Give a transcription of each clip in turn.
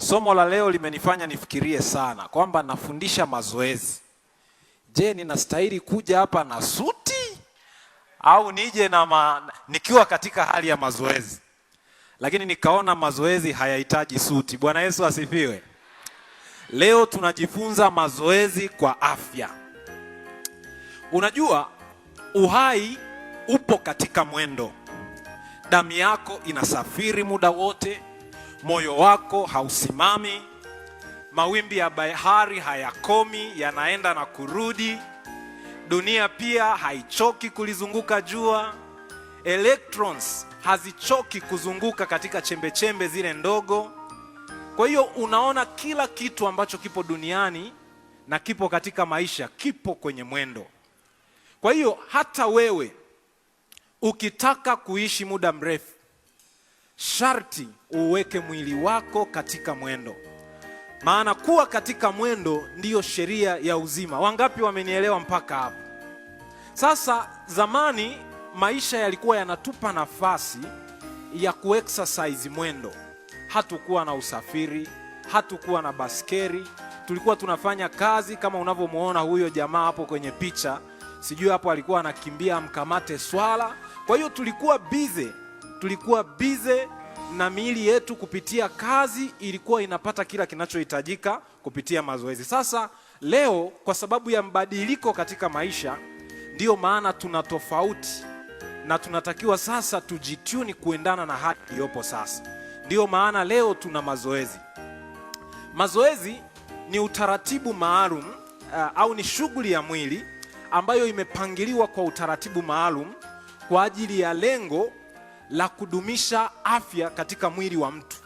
Somo la leo limenifanya nifikirie sana kwamba nafundisha mazoezi. Je, ninastahili kuja hapa na suti au nije nikiwa katika hali ya mazoezi? Lakini nikaona mazoezi hayahitaji suti. Bwana Yesu asifiwe. Leo tunajifunza mazoezi kwa afya. Unajua, uhai upo katika mwendo. Damu yako inasafiri muda wote, moyo wako hausimami, mawimbi ya bahari hayakomi, yanaenda na kurudi. Dunia pia haichoki kulizunguka jua. Electrons hazichoki kuzunguka katika chembe zile ndogo. Kwa hiyo unaona kila kitu ambacho kipo duniani na kipo katika maisha kipo kwenye mwendo. Kwa hiyo hata wewe ukitaka kuishi muda mrefu, sharti uweke mwili wako katika mwendo. Maana kuwa katika mwendo ndiyo sheria ya uzima. Wangapi wamenielewa mpaka hapo? Sasa zamani maisha yalikuwa yanatupa nafasi ya kuexercise mwendo. Hatukuwa na usafiri, hatukuwa na baskeri, tulikuwa tunafanya kazi kama unavyomuona huyo jamaa hapo kwenye picha. Sijui hapo alikuwa anakimbia mkamate swala. Kwa hiyo tulikuwa busy na miili yetu kupitia kazi ilikuwa inapata kila kinachohitajika kupitia mazoezi. Sasa leo kwa sababu ya mabadiliko katika maisha, ndiyo maana tuna tofauti na tunatakiwa sasa tujituni kuendana na hali iliyopo sasa. Ndiyo maana leo tuna mazoezi. Mazoezi ni utaratibu maalum au ni shughuli ya mwili ambayo imepangiliwa kwa utaratibu maalum kwa ajili ya lengo la kudumisha afya katika mwili wa mtu.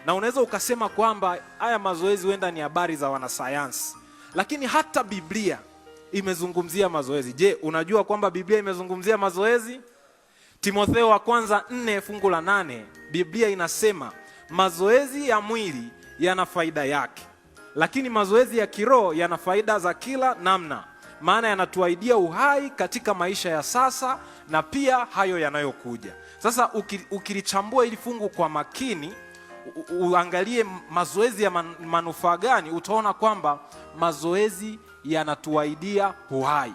Na unaweza ukasema kwamba haya mazoezi huenda ni habari za wanasayansi, lakini hata Biblia imezungumzia mazoezi. Je, unajua kwamba Biblia imezungumzia mazoezi? Timotheo wa kwanza 4:8, Biblia inasema mazoezi ya mwili yana faida yake, lakini mazoezi ya kiroho yana faida za kila namna, maana yanatuaidia uhai katika maisha ya sasa na pia hayo yanayokuja. Sasa ukilichambua ili fungu kwa makini, uangalie mazoezi ya manufaa gani, utaona kwamba mazoezi yanatuaidia uhai.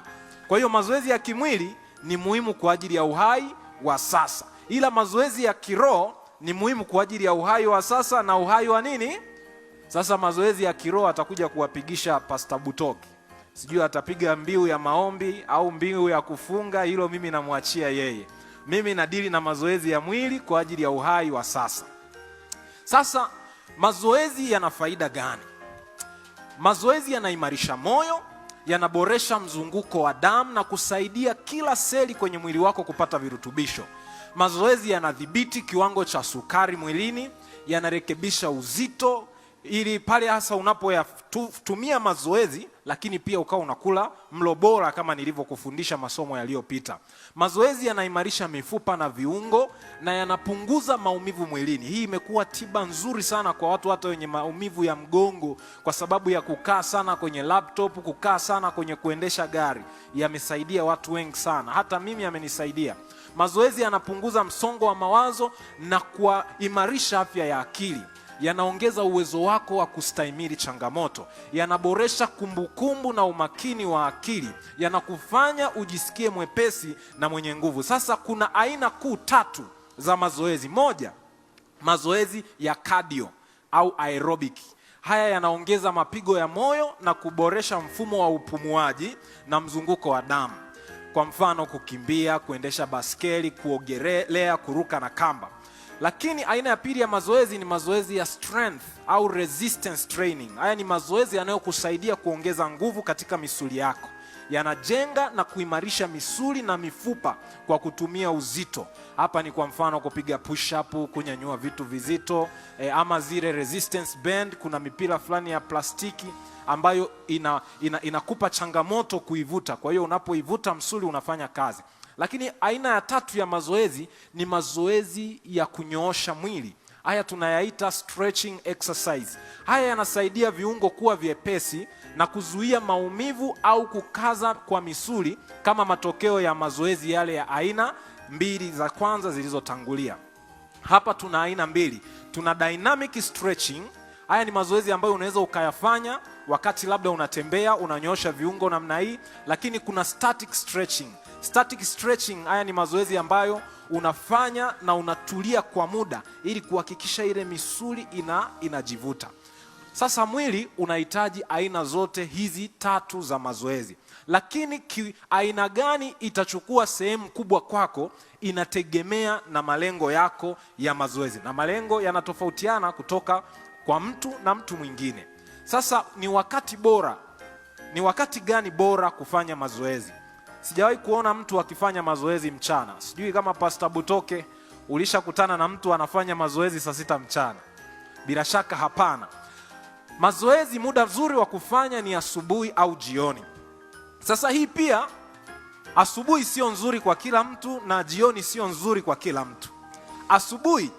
Kwa hiyo mazoezi ya kimwili ni muhimu kwa ajili ya uhai wa sasa, ila mazoezi ya kiroho ni muhimu kwa ajili ya uhai wa sasa na uhai wa nini? Sasa mazoezi ya kiroho atakuja kuwapigisha Pastor Butoki. Sijui atapiga mbiu ya maombi au mbiu ya kufunga, hilo mimi namwachia yeye. Mimi nadili na mazoezi ya mwili kwa ajili ya uhai wa sasa. Sasa mazoezi yana faida gani? Mazoezi yanaimarisha moyo, yanaboresha mzunguko wa damu na kusaidia kila seli kwenye mwili wako kupata virutubisho. Mazoezi yanadhibiti kiwango cha sukari mwilini, yanarekebisha uzito ili pale hasa unapoyatumia mazoezi, lakini pia ukawa unakula mlo bora kama nilivyokufundisha masomo yaliyopita. Mazoezi yanaimarisha mifupa na viungo na yanapunguza maumivu mwilini. Hii imekuwa tiba nzuri sana kwa watu hata wenye maumivu ya mgongo kwa sababu ya kukaa sana kwenye laptop, kukaa sana kwenye kuendesha gari. Yamesaidia watu wengi sana. Hata mimi yamenisaidia. Mazoezi yanapunguza msongo wa mawazo na kuimarisha afya ya akili. Yanaongeza uwezo wako wa kustahimili changamoto, yanaboresha kumbukumbu na umakini wa akili, yanakufanya ujisikie mwepesi na mwenye nguvu. Sasa kuna aina kuu 3 za mazoezi. Moja, mazoezi ya cardio au aerobic. Haya yanaongeza mapigo ya moyo na kuboresha mfumo wa upumuaji na mzunguko wa damu. Kwa mfano kukimbia, kuendesha baskeli, kuogelea, kuruka na kamba. Lakini aina ya pili ya mazoezi ni mazoezi ya strength au resistance training. Haya ni mazoezi yanayokusaidia kuongeza nguvu katika misuli yako. Yanajenga na kuimarisha misuli na mifupa kwa kutumia uzito. Hapa ni kwa mfano kupiga push up, kunyanyua vitu vizito, ama zile resistance band. Kuna mipira fulani ya plastiki ambayo inakupa changamoto kuivuta. Kwa hiyo unapoivuta msuli unafanya kazi. Lakini aina ya 3 ya mazoezi ni mazoezi ya kunyoosha mwili. Haya tunayaita stretching exercise. Haya yanasaidia viungo kuwa vyepesi na kuzuia maumivu au kukaza kwa misuli kama matokeo ya mazoezi yale ya aina 2 za kwanza zilizotangulia. Hapa tuna aina 2. Tuna dynamic stretching Haya ni mazoezi ambayo unaweza ukayafanya wakati labda unatembea, unanyosha viungo namna hii, lakini kuna static stretching. Static stretching, haya ni mazoezi ambayo unafanya na unatulia kwa muda ili kuhakikisha ile misuli inajivuta. Sasa mwili unahitaji aina zote hizi tatu za mazoezi, lakini aina gani itachukua sehemu kubwa kwako inategemea na malengo yako ya mazoezi, na malengo yanatofautiana kutoka kwa mtu na mtu mwingine. Sasa ni wakati gani bora kufanya mazoezi? Sijawahi kuona mtu akifanya mazoezi mchana. Sijui kama Pastor Butoke ulishakutana na mtu anafanya mazoezi saa 6 mchana. Bila shaka hapana. Mazoezi muda mzuri wa kufanya ni asubuhi au jioni. Sasa hii pia, asubuhi sio nzuri kwa kila mtu na jioni sio nzuri kwa kila mtu. Asubuhi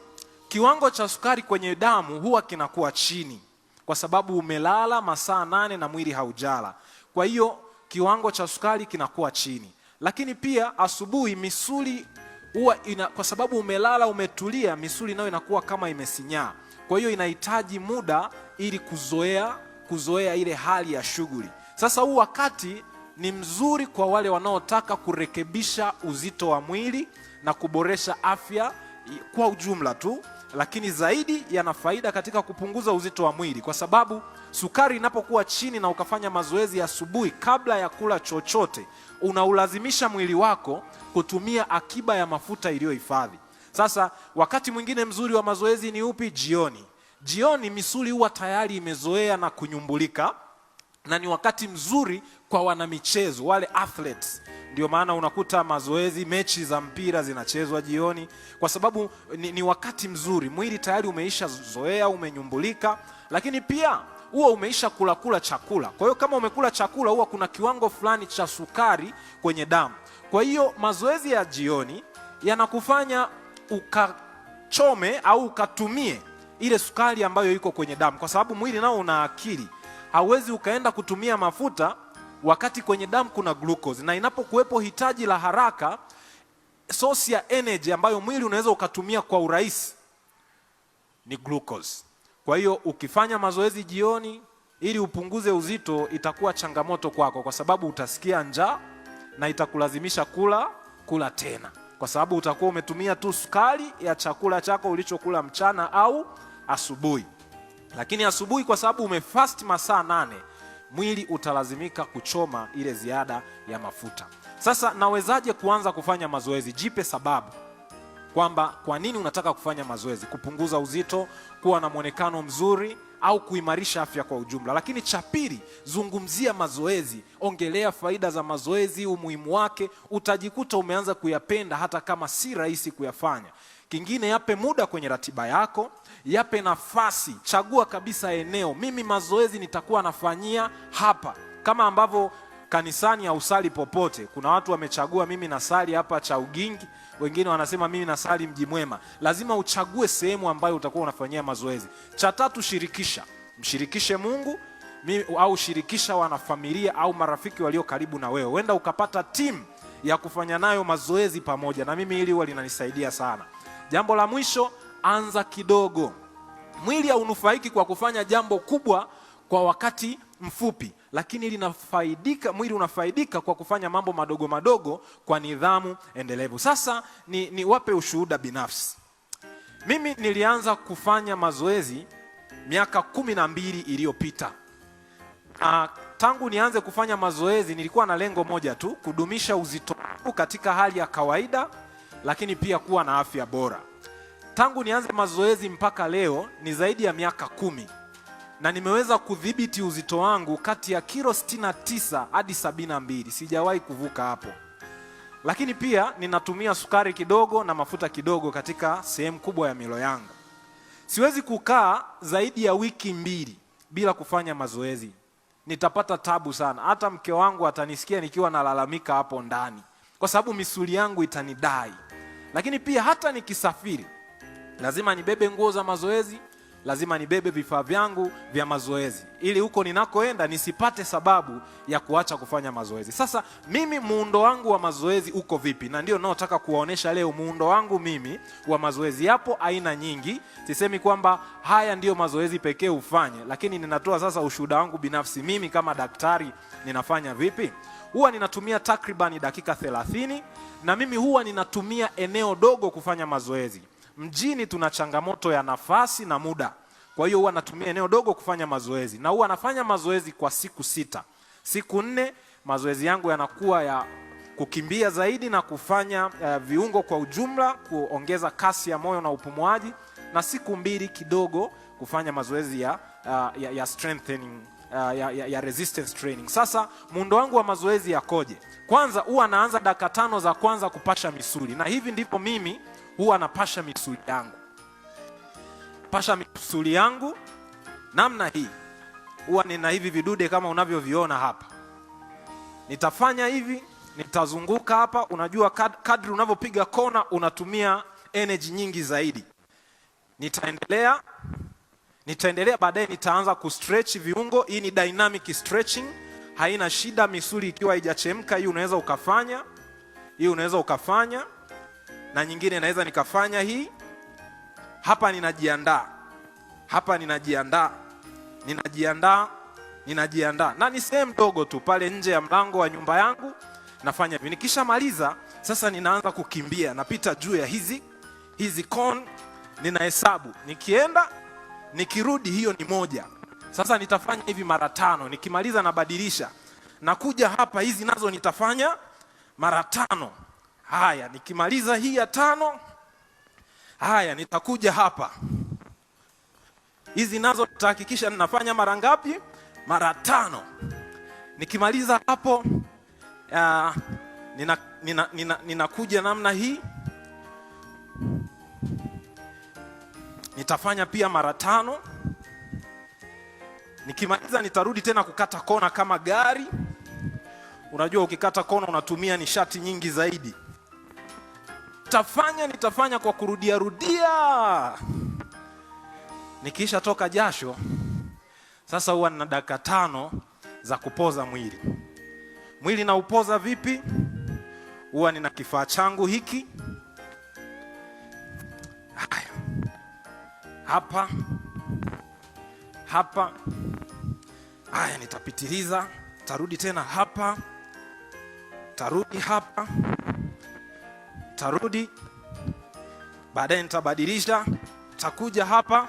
kiwango cha sukari kwenye damu huwa kinakuwa chini kwa sababu umelala masaa 8 na mwili haujala. Kwa hiyo kiwango cha sukari kinakuwa chini. Lakini pia asubuhi misuli huwa kwa sababu umelala umetulia, misuli nayo inakuwa kama imesinyaa. Kwa hiyo inahitaji muda ili kuzoea ile hali ya shughuli. Sasa huu wakati ni mzuri kwa wale wanaotaka kurekebisha uzito wa mwili na kuboresha afya kwa ujumla tu, lakini zaidi yana faida katika kupunguza uzito wa mwili, kwa sababu sukari inapokuwa chini na ukafanya mazoezi ya asubuhi kabla ya kula chochote, unaulazimisha mwili wako kutumia akiba ya mafuta iliyohifadhi. Sasa wakati mwingine mzuri wa mazoezi ni upi? Jioni. Jioni misuli huwa tayari imezoea na kunyumbulika, na ni wakati mzuri kwa wanamichezo, wale athletes. Ndio maana unakuta mazoezi, mechi za mpira zinachezwa jioni, kwa sababu ni wakati mzuri, mwili tayari umeisha zoea, umenyumbulika, lakini pia huwa umeisha kula chakula. Kwa hiyo kama umekula chakula, huwa kuna kiwango fulani cha sukari kwenye damu. Kwa hiyo mazoezi ya jioni yanakufanya ukachome au ukatumie ile sukari ambayo iko kwenye damu, kwa sababu mwili nao una akili. Hauwezi ukaenda kutumia mafuta wakati kwenye damu kuna glucose, na inapokuwepo hitaji la haraka, source ya energy ambayo mwili unaweza ukatumia kwa urahisi ni glucose. Kwa hiyo ukifanya mazoezi jioni ili upunguze uzito, itakuwa changamoto kwako, kwa sababu utasikia njaa na itakulazimisha kula tena, kwa sababu utakuwa umetumia tu sukari ya chakula chako ulichokula mchana au asubuhi. Lakini asubuhi, kwa sababu umefast masaa 8, mwili utalazimika kuchoma ile ziada ya mafuta. Sasa nawezaje kuanza kufanya mazoezi? Jipe sababu kwamba kwa nini unataka kufanya mazoezi: kupunguza uzito, kuwa na mwonekano mzuri, au kuimarisha afya kwa ujumla. Lakini cha pili, zungumzia mazoezi, ongelea faida za mazoezi, umuhimu wake. Utajikuta umeanza kuyapenda hata kama si rahisi kuyafanya. Kingine, yape muda kwenye ratiba yako, yape nafasi, chagua kabisa eneo. Mimi mazoezi nitakuwa nafanyia hapa, kama ambavyo kanisani hausali popote. Kuna watu wamechagua, mimi nasali hapa cha Ugingi, wengine wanasema mimi nasali Mji Mwema. Lazima uchague sehemu ambayo utakuwa unafanyia mazoezi. Cha tatu, mshirikishe Mungu, au shirikisha wanafamilia au marafiki walio karibu na wewe. Wenda ukapata timu ya kufanya nayo mazoezi pamoja, na mimi hili huwa linanisaidia sana. Jambo la mwisho, anza kidogo. Mwili haunufaiki kwa kufanya jambo kubwa kwa wakati mfupi, lakini mwili unafaidika kwa kufanya mambo madogo madogo kwa nidhamu endelevu. Sasa ni wape ushuhuda binafsi. Mimi nilianza kufanya mazoezi miaka 12 iliyopita. Tangu nianze kufanya mazoezi nilikuwa na lengo moja tu: kudumisha uzito katika hali ya kawaida, lakini pia kuwa na afya bora. Tangu nianze mazoezi mpaka leo ni zaidi ya miaka 10, na nimeweza kudhibiti uzito wangu kati ya kilo 69 hadi 72. Sijawahi kuvuka hapo. Lakini pia ninatumia sukari kidogo na mafuta kidogo katika sehemu kubwa ya milo yangu. Siwezi kukaa zaidi ya wiki 2 bila kufanya mazoezi. Nitapata tabu sana. Hata mke wangu atanisikia nikiwa nalalamika hapo ndani, kwa sababu misuli yangu itanidai. Lakini pia hata nikisafiri, lazima nibebe nguo za mazoezi, lazima nibebe vifaa vyangu vya mazoezi, ili huko ninakoenda nisipate sababu ya kuacha kufanya mazoezi. Sasa mimi muundo wangu wa mazoezi uko vipi? Na ndio naotaka kuwaonesha leo muundo wangu mimi wa mazoezi. Yapo aina nyingi, sisemi kwamba haya ndio mazoezi pekee ufanye, lakini ninatoa sasa ushuhuda wangu binafsi. Mimi kama daktari ninafanya vipi? Huwa ninatumia takribani dakika 30, na mimi huwa ninatumia eneo dogo kufanya mazoezi. Mjini tuna changamoto ya nafasi na muda, kwa hiyo huwa natumia eneo dogo kufanya mazoezi, na huwa nafanya mazoezi kwa siku 6. Siku 4 mazoezi yangu yanakuwa ya kukimbia zaidi na kufanya viungo kwa ujumla, kuongeza kasi ya moyo na upumuaji, na siku 2 kidogo kufanya mazoezi ya strengthening, ya resistance training. Sasa muundo wangu wa mazoezi yakoje? Kwanza huwa naanza dakika 5 za kwanza kupasha misuli, na hivi ndipo mimi huwa napasha misuli yangu. Pasha misuli yangu namna hii. Huwa nina hivi vidude kama unavyoviona hapa. Nitafanya hivi, nitazunguka hapa. Unajua kadri unavyopiga kona unatumia energy nyingi zaidi. Nitaendelea baadaye nitaanza kustretch viungo. Hii ni dynamic stretching, haina shida. Misuli ikiwa haijachemka, hii unaweza ukafanya. Hii unaweza ukafanya. Na nyingine naweza nikafanya hii. Hapa ninajiandaa. Hapa ninajiandaa. Na ni sehemu ndogo tu pale nje ya mlango wa nyumba yangu. Nafanya hivi. Nikishamaliza, sasa ninaanza kukimbia. Napita juu ya hizi cone, ninahesabu. Nikienda, nikirudi, hiyo ni 1. Sasa nitafanya hivi mara 5. Nikimaliza nabadilisha. Nakuja hapa, hizi nazo nitafanya mara 5. Haya, nikimaliza hii ya 5, haya nitakuja hapa. Hizi nazo tutahakikisha ninafanya mara ngapi? Mara 5. Nikimaliza hapo, ninakuja namna hii. Nitafanya pia mara 5. Nikimaliza nitarudi tena kukata kona kama gari. Unajua ukikata kona unatumia nishati nyingi zaidi. Nitafanya kwa rudia. Nikisha toka jasho, sasa huwa nina dakika 5 za kupoza mwili. Mwili na upoza vipi? Huwa nina kifaa changu hiki. Haya. Hapa. Haya, nitapitiliza. Tarudi tena hapa. Tarudi hapa. Tarudi. Baadaye nitabadilisha. Takuja hapa.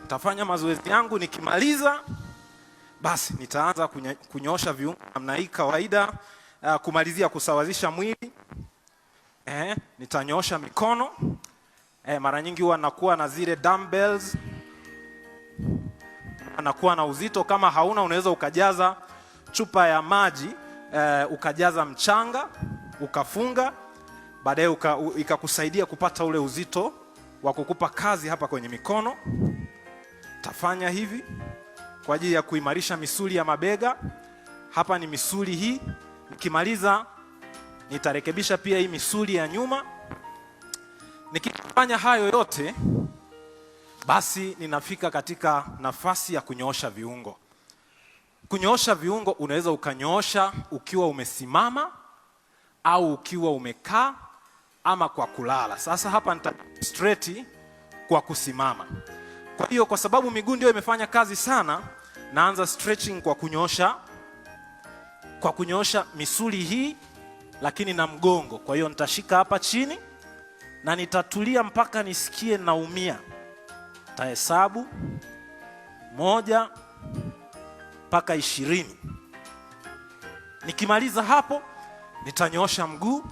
Tafanya mazoezi yangu. Nikimaliza, basi nitaanza kunyoosha viungo namna hii kawaida, kumalizia kusawazisha mwili. Nitanyoosha mikono. Mara nyingi huwa nakuwa na zile dumbbells. Anakuwa na uzito. Kama hauna, unaweza ukajaza chupa ya maji, ukajaza mchanga, ukafunga, baadaye ikakusaidia kupata ule uzito wa kukupa kazi hapa kwenye mikono. Tafanya hivi kwa ajili ya kuimarisha misuli ya mabega. Hapa ni misuli hii. Nikimaliza nitarekebisha pia hii misuli ya nyuma. Nikifanya hayo yote, basi ninafika katika nafasi ya kunyoosha viungo. Kunyoosha viungo unaweza ukanyoosha ukiwa umesimama au ukiwa umekaa ama kwa kulala. Sasa hapa nita straight kwa kusimama. Kwa hiyo kwa sababu miguu ndio imefanya kazi sana, naanza stretching kwa kunyoosha misuli hii lakini na mgongo. Kwa hiyo nitashika hapa chini na nitatulia mpaka nisikie naumia. Tahesabu 1 mpaka 20. Nikimaliza hapo, nitanyoosha mguu.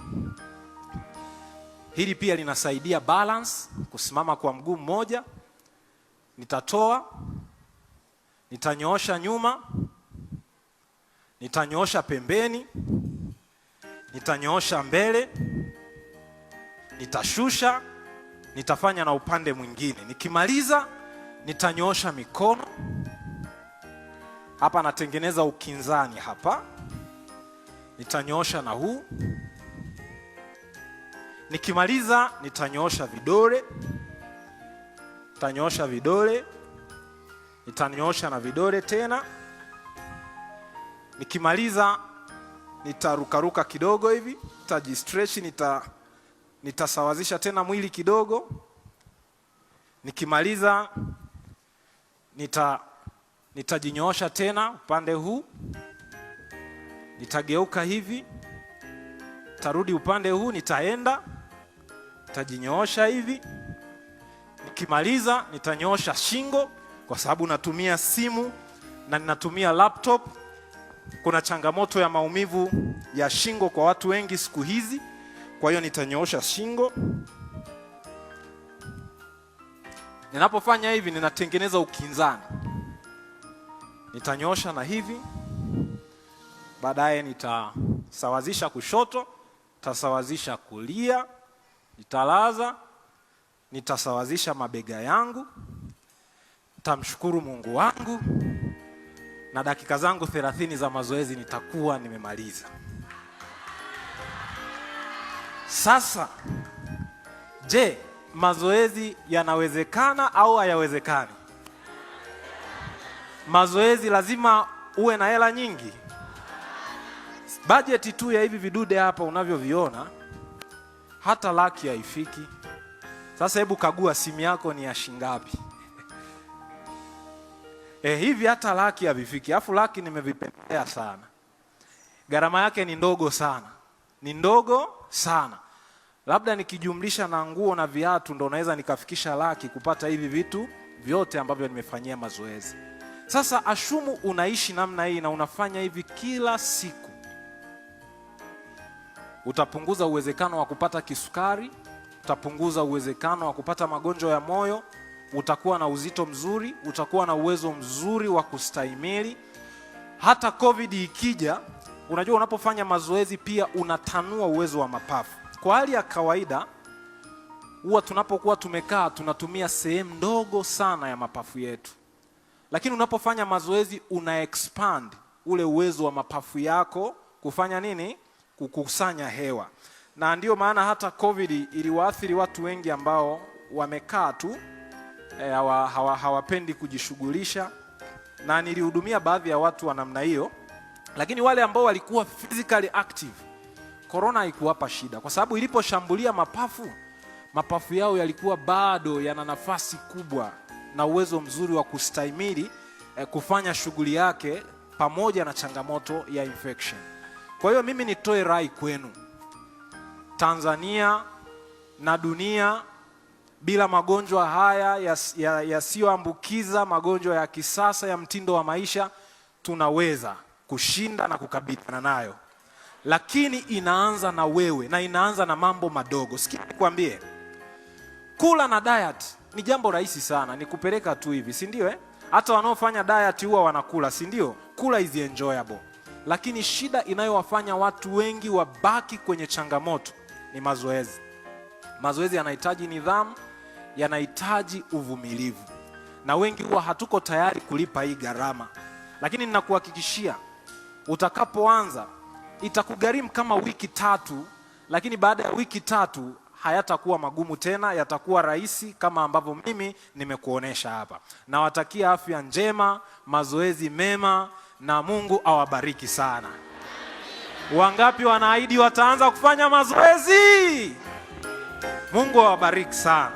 Hili pia linasaidia balance, kusimama kwa mguu mmoja. Nitatoa, nitanyoosha nyuma, nitanyoosha pembeni, nitanyoosha mbele, nitashusha, nitafanya na upande mwingine. Nikimaliza, nitanyoosha mikono. Hapa natengeneza ukinzani hapa. Nitanyoosha na huu. Nikimaliza, nitanyoosha vidole. Nitanyoosha vidole, nitanyoosha na vidole tena. Nikimaliza nitarukaruka kidogo hivi, nitajistretch, nitasawazisha tena mwili kidogo. Nikimaliza nitajinyoosha tena upande huu. Nitageuka hivi, tarudi upande huu, nitajinyoosha hivi. Nikimaliza nitanyoosha shingo kwa sababu natumia simu na ninatumia laptop. Kuna changamoto ya maumivu ya shingo kwa watu wengi siku hizi. Kwa hiyo nitanyoosha shingo. Ninapofanya hivi ninatengeneza ukinzani. Nitanyoosha na hivi. Baadaye nitasawazisha kushoto, nitasawazisha kulia, nitalaza, nitasawazisha mabega yangu. Nitamshukuru Mungu wangu. Na dakika zangu 30 za mazoezi nitakuwa nimemaliza. Sasa, je, mazoezi yanawezekana au hayawezekani? Mazoezi lazima uwe na hela nyingi. Budget tu ya hivi vidude hapa unavyoviona hata laki haifiki. Sasa hebu kagua simu yako ni ya shingapi? Hivi hata laki havifiki. Alafu laki nimevipendelea sana. Gharama yake ni ndogo sana. Ni ndogo sana. Labda nikijumlisha na nguo na viatu ndo naweza nikafikisha laki kupata hivi vitu vyote ambavyo nimefanyia mazoezi. Sasa ashumu unaishi namna hii na unafanya hivi kila siku. Utapunguza uwezekano wa kupata kisukari, utapunguza uwezekano wa kupata magonjwa ya moyo, utakuwa na uzito mzuri, utakuwa na uwezo mzuri wa kustahimili. Hata COVID ikija, unajua unapofanya mazoezi pia unatanua uwezo wa mapafu. Kwa hali ya kawaida, huwa tunapokuwa tumekaa tunatumia sehemu ndogo sana ya mapafu yetu. Lakini unapofanya mazoezi una expand ule uwezo wa mapafu yako kufanya nini? Kukusanya hewa. Na ndio maana hata COVID iliwaathiri watu wengi ambao wamekaa tu, hawapendi kujishughulisha, na nilihudumia baadhi ya watu wa namna hiyo. Lakini wale ambao walikuwa physically active, corona haikuwapa shida kwa sababu iliposhambulia mapafu yao yalikuwa bado yana nafasi kubwa na uwezo mzuri wa kustahimili kufanya shughuli yake pamoja na changamoto ya infection. Kwa hiyo mimi nitoe rai kwenu, Tanzania na dunia, bila magonjwa haya yasiyoambukiza, magonjwa ya kisasa ya mtindo wa maisha, tunaweza kushinda na kukabiliana nayo. Lakini inaanza na wewe na inaanza na mambo madogo. Sikia nikwambie, kula na diet ni jambo rahisi sana, ni kupeleka tu hivi, si ndio? Hata wanaofanya diet huwa wanakula, si ndio? Kula is enjoyable. Lakini shida inayowafanya watu wengi wabaki kwenye changamoto ni mazoezi. Mazoezi yanahitaji nidhamu, yanahitaji uvumilivu. Na wengi huwa hatuko tayari kulipa hii gharama. Lakini ninakuhakikishia utakapoanza itakugharimu kama wiki 3, lakini baada ya wiki 3 hayatakuwa magumu tena, yatakuwa rahisi kama ambavyo mimi nimekuonesha hapa. Nawatakia afya njema, mazoezi mema, na Mungu awabariki sana. Wangapi wanaahidi wataanza kufanya mazoezi? Mungu awabariki sana.